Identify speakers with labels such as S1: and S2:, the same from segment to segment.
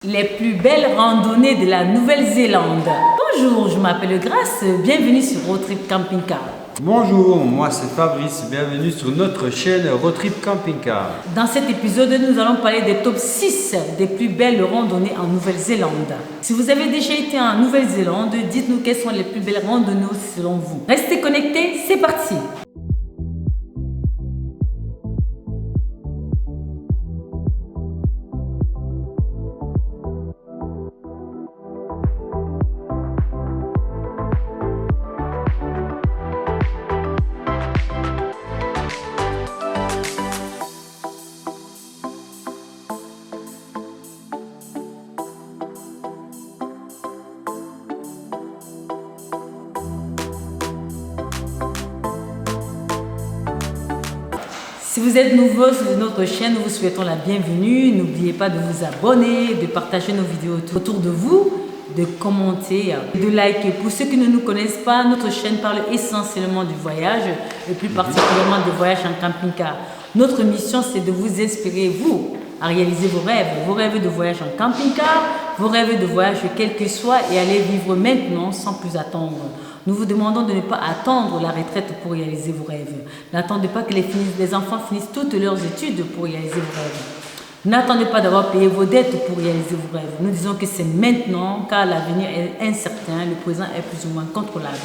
S1: Les plus belles randonnées de la Nouvelle-Zélande. Bonjour, je m'appelle Grace, bienvenue sur Road Trip Camping Car.
S2: Bonjour, moi c'est Fabrice, bienvenue sur notre chaîne Road Trip Camping Car.
S1: Dans cet épisode, nous allons parler des top 6 des plus belles randonnées en Nouvelle-Zélande. Si vous avez déjà été en Nouvelle-Zélande, dites-nous quelles sont les plus belles randonnées selon vous. Restez connectés, c'est parti! Si vous êtes nouveau sur notre chaîne, nous vous souhaitons la bienvenue. N'oubliez pas de vous abonner, de partager nos vidéos autour de vous, de commenter, de liker. Pour ceux qui ne nous connaissent pas, notre chaîne parle essentiellement du voyage et plus particulièrement des voyages en camping-car. Notre mission, c'est de vous inspirer, vous, à réaliser vos rêves de voyage en camping-car, vos rêves de voyage quel que soit et aller vivre maintenant sans plus attendre. Nous vous demandons de ne pas attendre la retraite pour réaliser vos rêves. N'attendez pas que les enfants finissent toutes leurs études pour réaliser vos rêves. N'attendez pas d'avoir payé vos dettes pour réaliser vos rêves. Nous disons que c'est maintenant car l'avenir est incertain, le présent est plus ou moins contrôlable.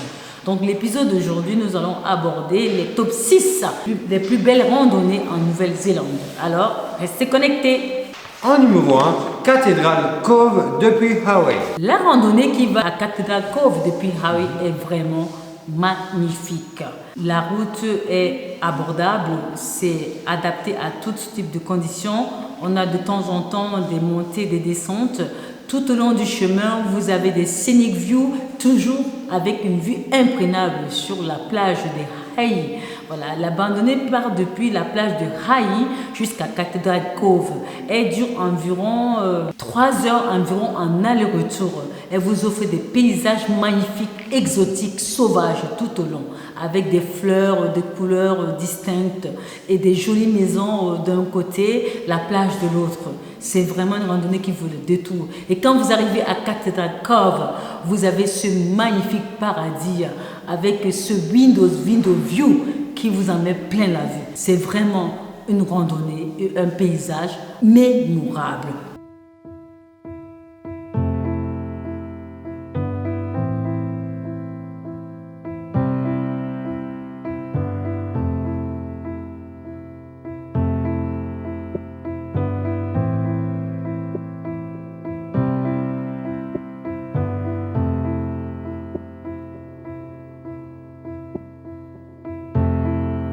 S1: Donc l'épisode d'aujourd'hui, nous allons aborder les top 6 des plus belles randonnées en Nouvelle-Zélande. Alors, restez connectés.
S2: En numéro 1, Cathedral Cove depuis Hawaii.
S1: La randonnée qui va à Cathedral Cove depuis Hawaii est vraiment magnifique. La route est abordable, c'est adapté à tout type de conditions. On a de temps en temps des montées, des descentes. Tout au long du chemin, vous avez des scenic views, toujours avec une vue imprenable sur la plage des Hawaii. Voilà, la randonnée part depuis la plage de Hawaii jusqu'à Cathedral Cove. Elle dure environ 3 heures en aller-retour. Elle vous offre des paysages magnifiques, exotiques, sauvages tout au long, avec des fleurs de couleurs distinctes et des jolies maisons d'un côté, la plage de l'autre. C'est vraiment une randonnée qui vaut le détour. Et quand vous arrivez à Cathedral Cove, vous avez ce magnifique paradis avec ce window view qui vous en met plein la vue. C'est vraiment une randonnée et un paysage mémorable.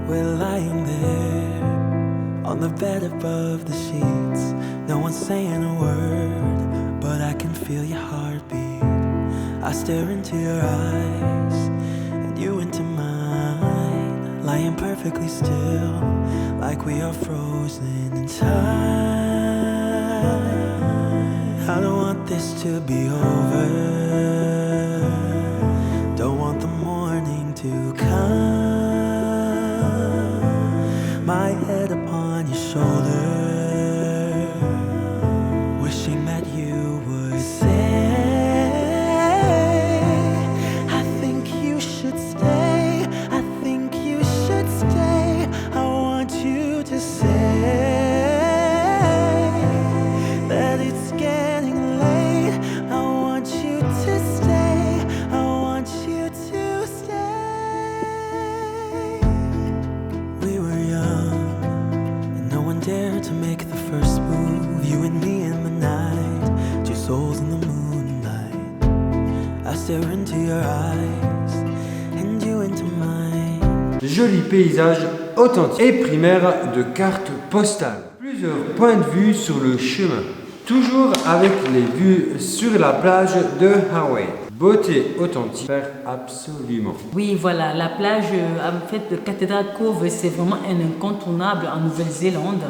S3: We're lying there on the bed above the sheets. No one's saying a word, but I can feel your heartbeat. I stare into your eyes and you into mine, lying perfectly still, like we are frozen in time. I don't want this to be over, don't want the morning to come. My head upon your shoulder, wishing that you would say, I think you should stay, I think you should stay. I want you to say that it's getting late. I want you to stay, I want you to stay. We were young and no one dared to make the first move. You and me in the night, two souls in the moonlight. I stare into your eyes and you into mine.
S2: Joli paysage authentique et primaire de cartes postales. Plusieurs points de vue sur le chemin. Toujours avec les vues sur la plage de Hawaii. Beauté authentique, faire absolument.
S1: Oui, voilà, la plage en fait, de Cathedral Cove, c'est vraiment un incontournable en Nouvelle-Zélande.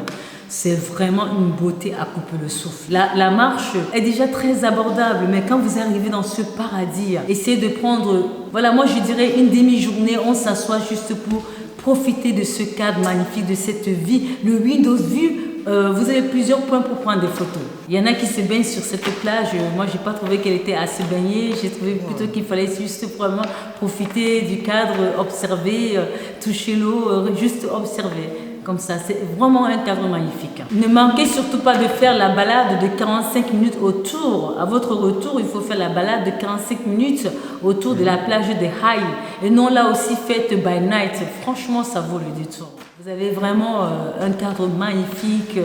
S1: C'est vraiment une beauté à couper le souffle. La marche est déjà très abordable, mais quand vous arrivez dans ce paradis, essayez de prendre, voilà, moi je dirais une demi-journée, on s'assoit juste pour profiter de ce cadre magnifique, de cette vie. Le window view vous avez plusieurs points pour prendre des photos. Il y en a qui se baignent sur cette plage. Moi, j'ai pas trouvé qu'elle était assez baignée. J'ai trouvé plutôt qu'il fallait juste vraiment profiter du cadre, observer, toucher l'eau, juste observer. Comme ça, c'est vraiment un cadre magnifique. Ne manquez surtout pas de faire la balade de 45 minutes autour. À votre retour, il faut faire la balade de 45 minutes autour de la plage de Haï. Et non là aussi faite by night. Franchement, ça vaut le détour. Vous avez vraiment un cadre magnifique,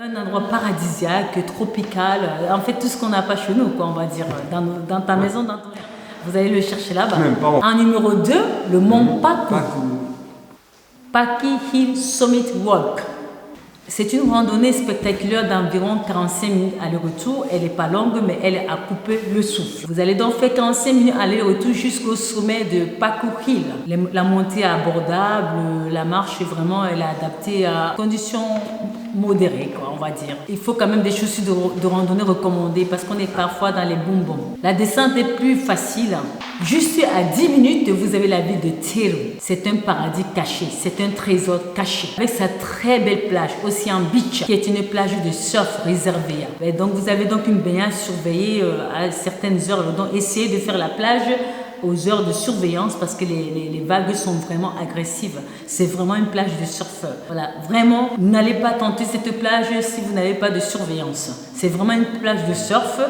S1: un endroit paradisiaque, tropical. En fait, tout ce qu'on n'a pas chez nous, quoi, on va dire, dans ta maison, dans ton... Vous allez le chercher là-bas. En numéro 2, le mont Paku. Paki Hill Summit Walk. C'est une randonnée spectaculaire d'environ 45 minutes aller-retour. Elle n'est pas longue, mais elle est à couper le souffle. Vous allez donc faire 45 minutes aller-retour jusqu'au sommet de Paku Hill. La montée est abordable, la marche est vraiment elle est adaptée à conditions modérées, quoi, on va dire. Il faut quand même des chaussures de randonnée recommandées parce qu'on est parfois dans les boum-boum. La descente est plus facile. Juste à 10 minutes, vous avez la ville de Teru. C'est un paradis caché, c'est un trésor caché. Avec sa très belle plage, Ocean Beach, qui est une plage de surf réservée. Et donc vous avez donc une baignade surveillée à certaines heures. Donc essayez de faire la plage aux heures de surveillance parce que les vagues sont vraiment agressives. C'est vraiment une plage de surfeurs. Voilà, vraiment, n'allez pas tenter cette plage si vous n'avez pas de surveillance. C'est vraiment une plage de surf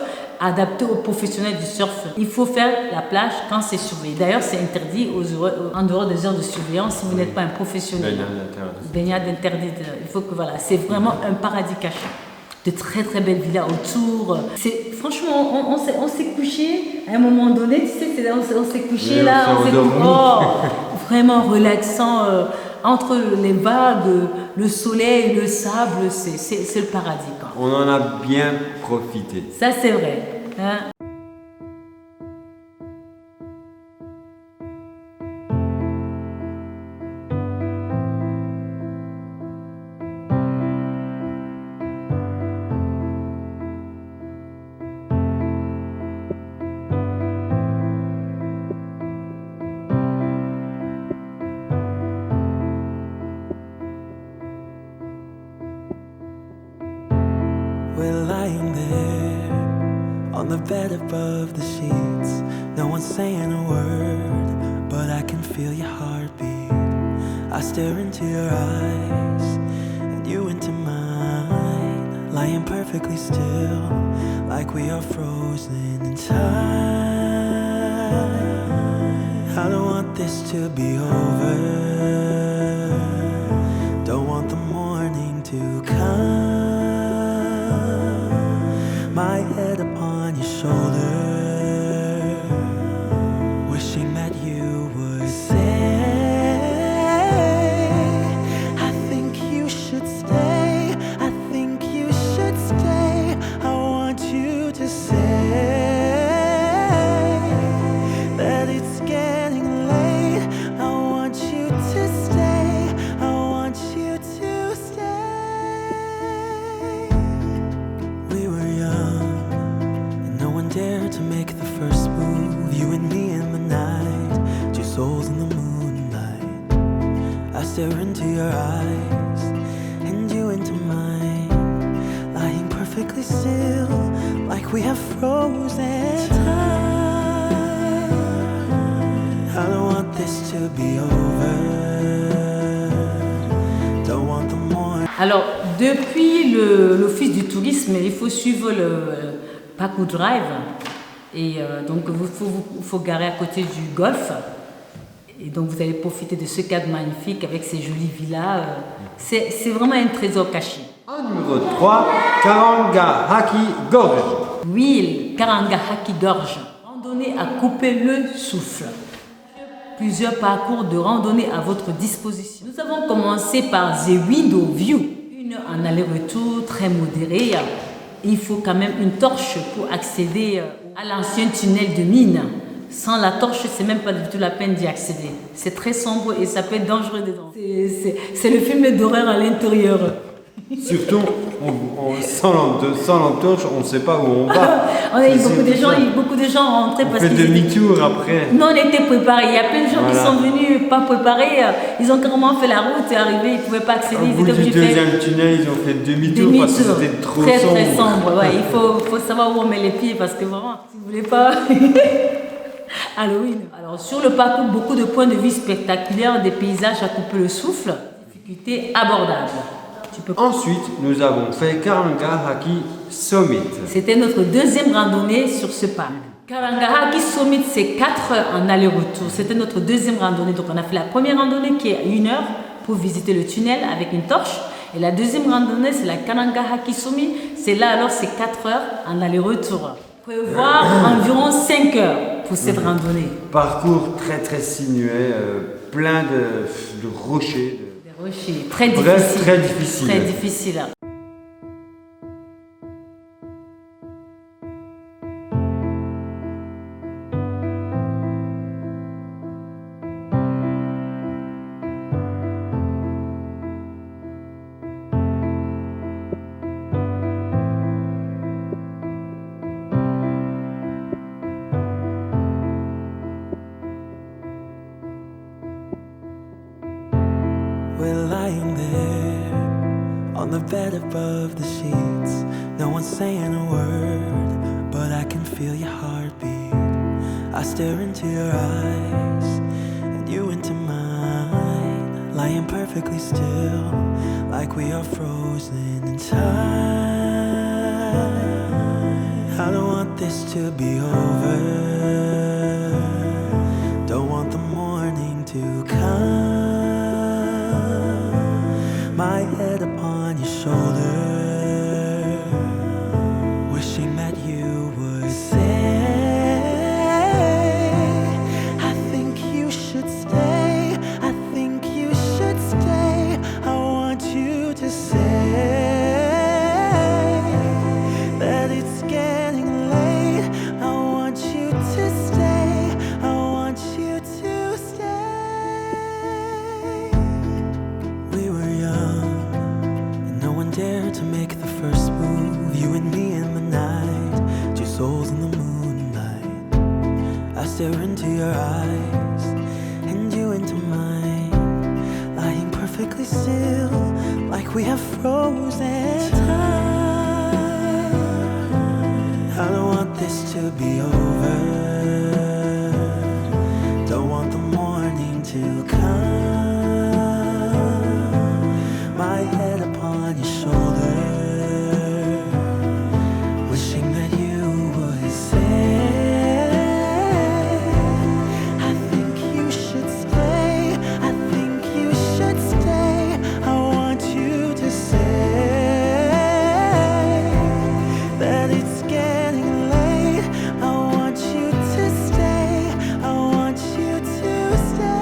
S1: adaptée aux professionnels du surf. Il faut faire la plage quand c'est surveillé. D'ailleurs, c'est interdit en dehors des heures de surveillance si vous n'êtes pas un professionnel. Baignade interdite. Il faut que voilà, c'est vraiment un paradis caché. De très très belles villas autour. Franchement, on s'est couché à un moment donné, tu sais, on s'est couché là, vraiment relaxant entre les vagues, le soleil, le sable, c'est le paradis, quoi.
S2: On en a bien profité.
S1: Ça c'est vrai. Hein?
S3: We're lying there on the bed above the sheets. No one's saying a word, but I can feel your heartbeat. I stare into your eyes and you into mine, lying perfectly still, like we are frozen in time. I don't want this to be over, don't want the morning to come. My head upon your shoulder, wishing that you would say, I think you should stay, I think you should stay. I want you to say that it's getting late. I want you to stay, I want you to stay. We were young, no one dared to make the first move. You and me in the night, two souls in the moonlight. I stare into your eyes and you into mine, lying perfectly still, like we have frozen time. I don't want this to be over, don't want the morning.
S1: Alors, depuis l'Office du tourisme, il faut suivre le Paku Drive. Et donc, il faut garer à côté du golf. Et donc, vous allez profiter de ce cadre magnifique avec ces jolies villas. C'est vraiment un trésor caché.
S2: En numéro 3, Karangahaki Gorge.
S1: Oui, Karangahaki Gorge. Randonnée à couper le souffle. Plusieurs parcours de randonnée à votre disposition. Nous avons commencé par The Window View. Une en aller-retour très modérée. Il faut quand même une torche pour accéder à l'ancien tunnel de mine. Sans la torche, c'est même pas du tout la peine d'y accéder. C'est très sombre et ça peut être dangereux dedans. C'est le film d'horreur à l'intérieur.
S2: Surtout, sans lampe torche, on ne sait pas où on va.
S1: Beaucoup de gens rentraient
S2: parce qu'ils demi-tour après.
S1: Non, on était préparés. Il y a plein de gens qui sont venus pas préparés. Ils ont carrément fait la route et arrivés, ils ne pouvaient pas accéder.
S2: Au bout du deuxième tunnel, ils ont fait demi-tour parce que c'était trop sombre.
S1: Très sombre. Ouais, il faut savoir où on met les pieds parce que vraiment, si vous ne voulez pas... Halloween. Alors, sur le parcours, beaucoup de points de vue spectaculaires, des paysages à couper le souffle, difficultés abordables.
S2: Ensuite, nous avons fait Karangahaki Summit.
S1: C'était notre deuxième randonnée sur ce parc. Karangahaki Summit, c'est 4 heures en aller-retour. C'était notre deuxième randonnée. Donc, on a fait la première randonnée qui est 1 heure pour visiter le tunnel avec une torche. Et la deuxième randonnée, c'est la Karangahaki Summit. C'est 4 heures en aller-retour. Vous pouvez voir environ 5 heures pour cette randonnée.
S2: Parcours très sinueux, plein de rochers.
S1: Très difficile.
S2: Bref, très difficile.
S1: Très difficile.
S3: We're lying there on the bed above the sheets. No one's saying a word, but I can feel your heartbeat. I stare into your eyes and you into mine, lying perfectly still, like we are frozen in time. I don't want this to be over, don't want the morning to come. My head upon your shoulder, wishing that you would say, I think you should stay, I think you should stay. I want you to say that it's getting late. I want you to stay, I want you to stay. We were young, no one dared to make the first move. You and me in the night, two souls in the moonlight. I stare into your eyes and you into mine, lying perfectly still, like we have frozen time. I don't want this to be over, don't want the morning to come. My head upon your shoulder, wishing that you would say, I think you should stay, I think you should stay. I want you to say that it's getting late. I want you to stay, I want you to stay.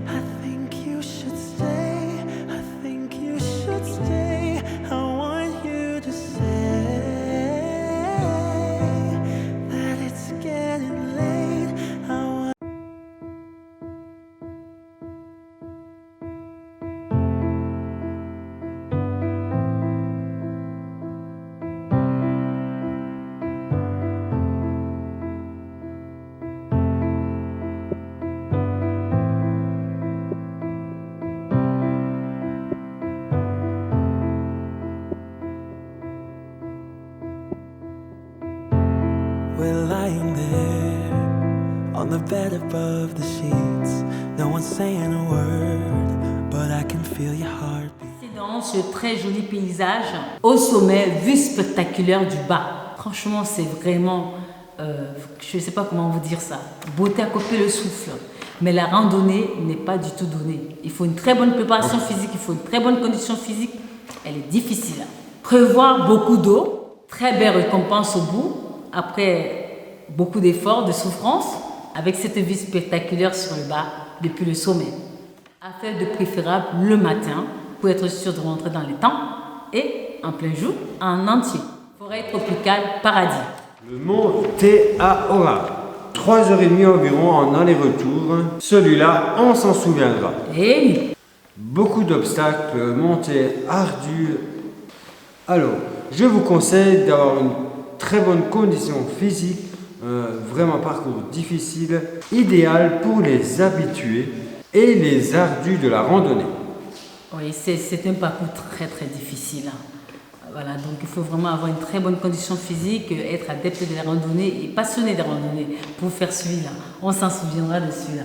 S3: I think you should stay, I think you should stay. I want you to say that it's getting late. I want We're lying there on the bed above the sheets. No one's saying a word, but I can feel your heartbeat.
S1: C'est dans ce très joli paysage, au sommet, vue spectaculaire du bas. Franchement, c'est vraiment, je ne sais pas comment vous dire ça, beauté à couper le souffle. Mais la randonnée n'est pas du tout donnée. Il faut une très bonne préparation physique, il faut une très bonne condition physique. Elle est difficile. Prévoir beaucoup d'eau, très belle récompense au bout, après beaucoup d'efforts, de souffrance, avec cette vue spectaculaire sur le bas depuis le sommet. À faire de préférable le matin pour être sûr de rentrer dans les temps et en plein jour, en entier. Forêt tropicale, paradis.
S2: Le mont Te Aora. 3h30 environ en aller-retour. Celui-là, on s'en souviendra.
S1: Et oui.
S2: Beaucoup d'obstacles, montées ardues. Alors, je vous conseille d'avoir une très bonne condition physique, vraiment parcours difficile, idéal pour les habitués et les ardus de la randonnée.
S1: Oui, c'est un parcours très très difficile. Voilà, donc il faut vraiment avoir une très bonne condition physique, être adepte de la randonnée et passionné de la randonnée pour faire celui-là. On s'en souviendra de celui-là.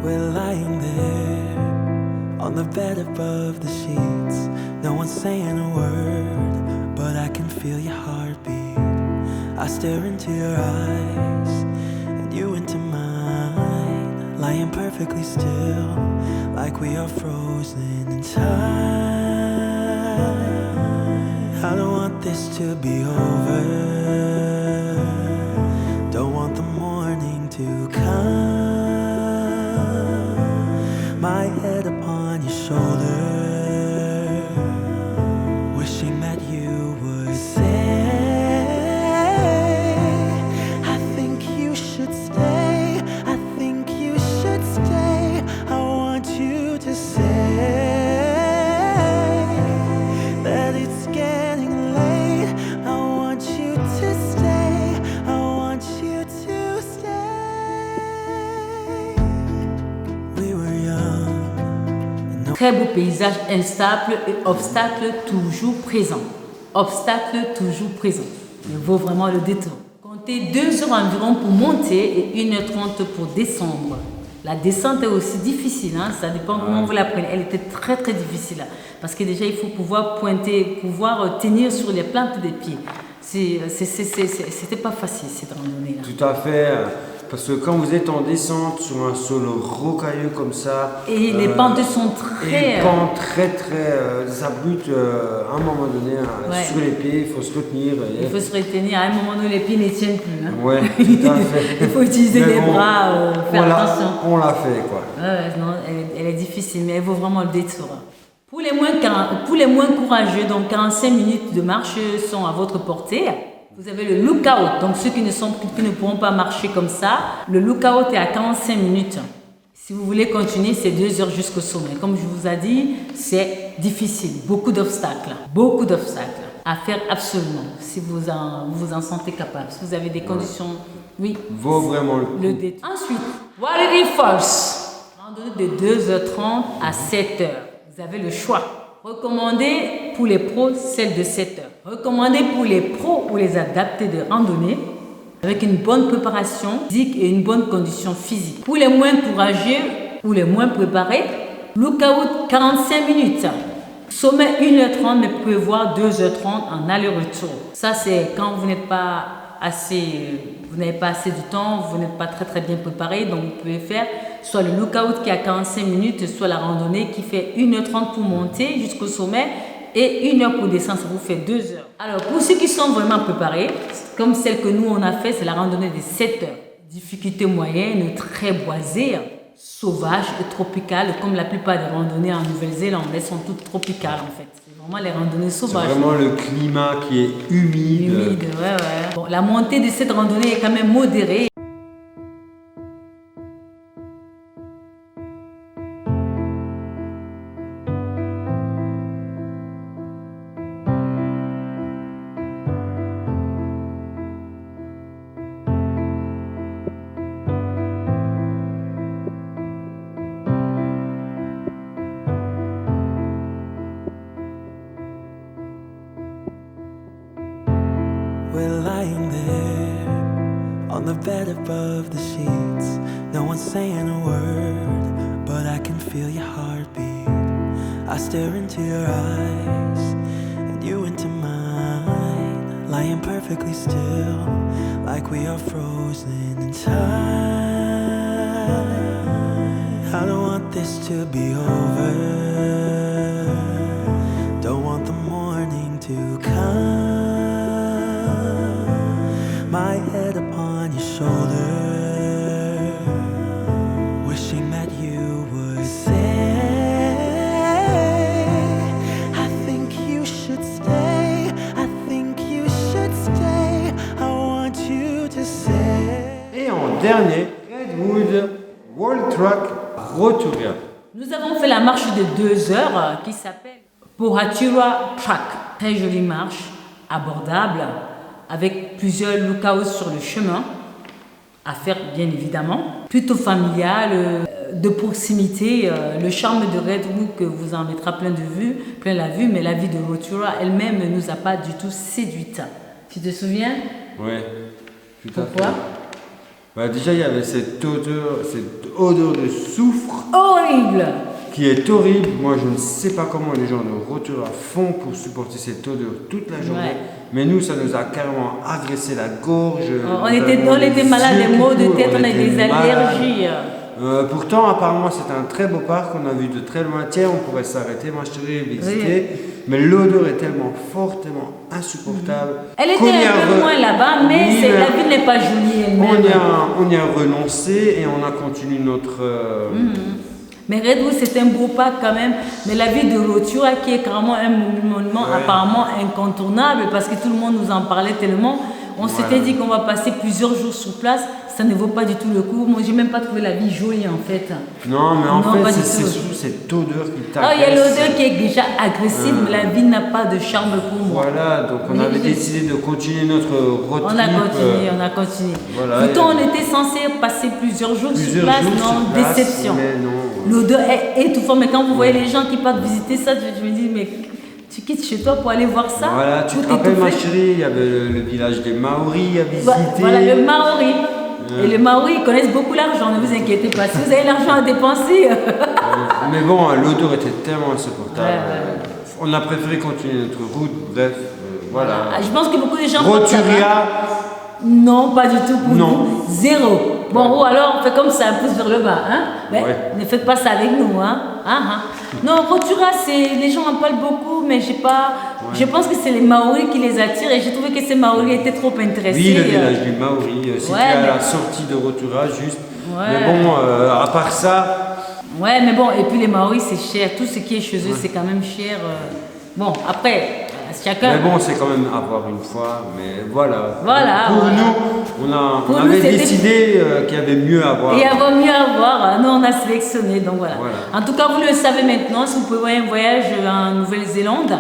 S3: We're lying there on the bed above the sheets. No one's saying a word, but I can feel your heartbeat. I stare into your eyes and you into mine, lying perfectly still, like we are frozen in time. I don't want this to be over, don't want the morning to come. My head upon your shoulder, wishing that you would say, I think you should stay, I think you should stay. I want you to say that it's getting late. I want you to stay, I want you to stay. We were young.
S1: Très beau paysage instable et obstacles toujours présents. Obstacles toujours présents. Il vaut vraiment le détour. Comptez 2 heures environ pour monter et 1h30 pour descendre. La descente est aussi difficile, hein? Ça dépend comment vous la prenez. Elle était très très difficile là, parce que déjà il faut pouvoir pointer, pouvoir tenir sur les plantes des pieds. C'était pas facile cette randonnée là.
S2: Tout à fait. Parce que quand vous êtes en descente sur un sol rocailleux comme ça...
S1: Et les pentes sont très...
S2: Et les pentes très abruptes à un moment donné,
S1: Ouais.
S2: sur les pieds, il faut se retenir.
S1: Il faut se retenir. À un moment donné, les pieds ne tiennent plus. Hein.
S2: Ouais, tout à fait.
S1: Il faut utiliser
S2: Mais
S1: les
S2: bon,
S1: bras, faire attention.
S2: On l'a fait, quoi.
S1: Ouais, non, elle est difficile, mais elle vaut vraiment le détour. Pour les moins courageux, donc 45 minutes de marche sont à votre portée. Vous avez le lookout, donc ceux qui ne pourront pas marcher comme ça, le lookout est à 45 minutes. Si vous voulez continuer, c'est 2 heures jusqu'au sommet. Comme je vous ai dit, c'est difficile, beaucoup d'obstacles à faire absolument, si vous en sentez capable, si vous avez des conditions, oui.
S2: Vaut vraiment le coup.
S1: Le détour. Ensuite, Waterloo Falls, randonnée de 2h30 à 7h. Vous avez le choix. Recommandé pour les pros, celle de 7 heures. Recommandé pour les pros ou les adaptés de randonnée, avec une bonne préparation physique et une bonne condition physique. Pour les moins courageux ou les moins préparés, lookout 45 minutes. Sommet 1h30, mais vous pouvez voir 2h30 en aller-retour. Ça, c'est quand vous n'avez pas assez de temps, vous n'êtes pas très très bien préparé, donc vous pouvez faire soit le lookout qui a 45 minutes, soit la randonnée qui fait 1h30 pour monter jusqu'au sommet et 1 heure pour descendre, ça vous fait 2 heures. Alors pour ceux qui sont vraiment préparés, comme celle que nous on a fait, c'est la randonnée de 7 heures. Difficulté moyenne, très boisée, sauvage et tropicale, comme la plupart des randonnées en Nouvelle-Zélande, elles sont toutes tropicales en fait. C'est vraiment les randonnées sauvages.
S2: C'est vraiment le climat qui est humide.
S1: Humide, ouais. Bon, la montée de cette randonnée est quand même modérée.
S3: on the bed above the sheets. No one's saying a word, but I can feel your heartbeat. I stare into your eyes, and you into mine, lying perfectly still, like we are frozen in time. I don't want this to be over, don't want the morning to come. My head upon your shoulder, wishing that you would say, I think you should stay, I think you should stay, I want you to say.
S2: Et en dernier, Redwood World Track Roturia.
S1: Nous avons fait la marche de 2 heures qui s'appelle Pohatura Track. Très jolie marche, abordable, avec plusieurs lookouts sur le chemin à faire bien évidemment. Plutôt familial, de proximité. Le charme de Redwood que vous en mettra plein la vue, mais la vie de Rotura elle-même ne nous a pas du tout séduite. Tu te souviens?
S2: Ouais, tout à
S1: Pourquoi?
S2: fait. Bah déjà, il y avait cette odeur de soufre
S1: Horrible!
S2: qui est horrible. Moi, je ne sais pas comment les gens de Rotura font pour supporter cette odeur toute la journée.
S1: Ouais.
S2: Mais nous, ça nous a carrément agressé la gorge.
S1: On était malades, des maux de tête, on a des allergies.
S2: Pourtant, apparemment, c'est un très beau parc. On a vu de très loin. Tiens, on pourrait s'arrêter, moi, je te visiter.
S1: Oui.
S2: Mais l'odeur est tellement forte, tellement insupportable.
S1: Elle était un peu moins là-bas, mais
S2: Oui,
S1: la ville n'est pas jolie elle-même.
S2: On y a renoncé et on a continué notre...
S1: Mais Redwood, c'est un beau parc quand même. Mais la ville de Rotura, qui est carrément un monument apparemment incontournable, parce que tout le monde nous en parlait tellement. On s'était dit qu'on va passer plusieurs jours sur place. Ça ne vaut pas du tout le coup. Moi, j'ai même pas trouvé la vie jolie en fait.
S2: Non, mais en fait,
S1: pas
S2: c'est
S1: du tout.
S2: surtout cette odeur qui t'agresse.
S1: Il y a l'odeur qui est déjà agressive, mais la ville n'a pas de charme pour moi.
S2: Voilà, donc on avait décidé de continuer notre road
S1: On
S2: trip.
S1: a continué.
S2: Voilà,
S1: Pourtant, on était censé passer plusieurs jours sur place. Déception.
S2: Mais non.
S1: L'odeur est étouffante. Mais quand vous voyez les gens qui partent visiter ça, je me dis, mais tu quittes chez toi pour aller voir ça.
S2: Voilà, tu te
S1: tout
S2: rappelles, ma
S1: étouffé.
S2: chérie, il y avait le village des Maoris à visiter.
S1: Voilà, le Maori. Et les Maoris, ils connaissent beaucoup l'argent, ne vous inquiétez pas. Si vous avez l'argent à dépenser.
S2: Mais bon, l'odeur était tellement insupportable.
S1: Ouais.
S2: On a préféré continuer notre route, bref, voilà.
S1: Je pense que beaucoup de gens pensent ça, hein.
S2: Roturia,
S1: Non, pas du tout pour
S2: Non.
S1: nous. Zéro. Bon, ou alors on fait comme ça, un pouce vers le bas. Hein? Mais
S2: Ouais.
S1: ne faites pas ça avec nous. Hein? Non, Rotura, les gens en parlent beaucoup, mais j'ai pas. Je pense que c'est les Maoris qui les attirent et j'ai trouvé que ces Maoris étaient trop intéressés.
S2: oui, le village du Maori, c'était à la sortie de Rotura, juste.
S1: Ouais.
S2: Mais bon, à part ça,
S1: Ouais, mais bon, et puis les Maoris, c'est cher. Tout ce qui est chez eux, c'est quand même cher. Bon, après, chacun.
S2: mais bon, c'est quand même à voir une fois, mais voilà.
S1: Voilà,
S2: Pour
S1: voilà.
S2: nous, on
S1: Pour nous,
S2: avait
S1: c'était-
S2: décidé qu'il y avait mieux à voir.
S1: Et il vaut mieux avoir. Nous, on a sélectionné, donc voilà.
S2: Voilà.
S1: En tout cas, vous le savez maintenant, si vous pouvez voyager un voyage en Nouvelle-Zélande,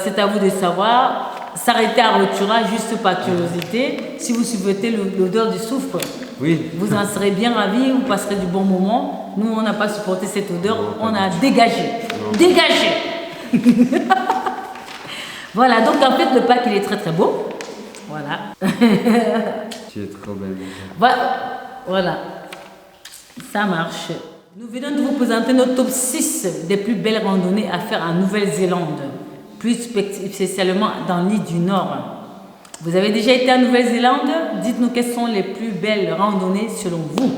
S1: c'est à vous de savoir. S'arrêter à Rotura juste par curiosité. Si vous souhaitez l'odeur du soufre,
S2: Oui.
S1: vous en serez bien ravis, vous passerez du bon moment. Nous, on n'a pas supporté cette odeur, on a dégagé. Dégagé. Voilà, donc en fait, le parc, il est très très beau. Voilà.
S2: Tu es trop belle.
S1: Voilà. Ça marche. Nous venons de vous présenter notre top 6 des plus belles randonnées à faire en Nouvelle-Zélande, plus spécialement dans l'île du Nord. Vous avez déjà été en Nouvelle-Zélande? Dites-nous quelles sont les plus belles randonnées selon vous.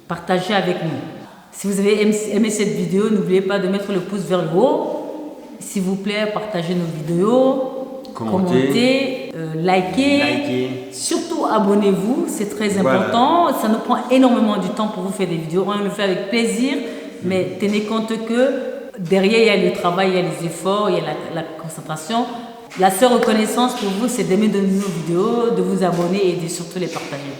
S1: Partagez avec nous. Si vous avez aimé cette vidéo, n'oubliez pas de mettre le pouce vers le haut. S'il vous plaît, partagez nos vidéos, commentez, likez. Surtout abonnez-vous, c'est très important. Ça nous prend énormément du temps pour vous faire des vidéos. On le fait avec plaisir, mais tenez compte que derrière, il y a le travail, il y a les efforts, il y a la concentration. La seule reconnaissance pour vous, c'est d'aimer de nos vidéos, de vous abonner et de surtout les partager.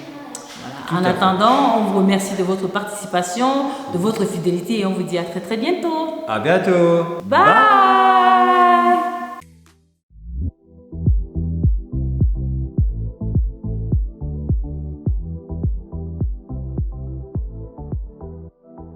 S1: Voilà. En attendant, on vous remercie de votre participation, de votre fidélité et on vous dit à très très bientôt.
S2: À bientôt.
S1: Bye.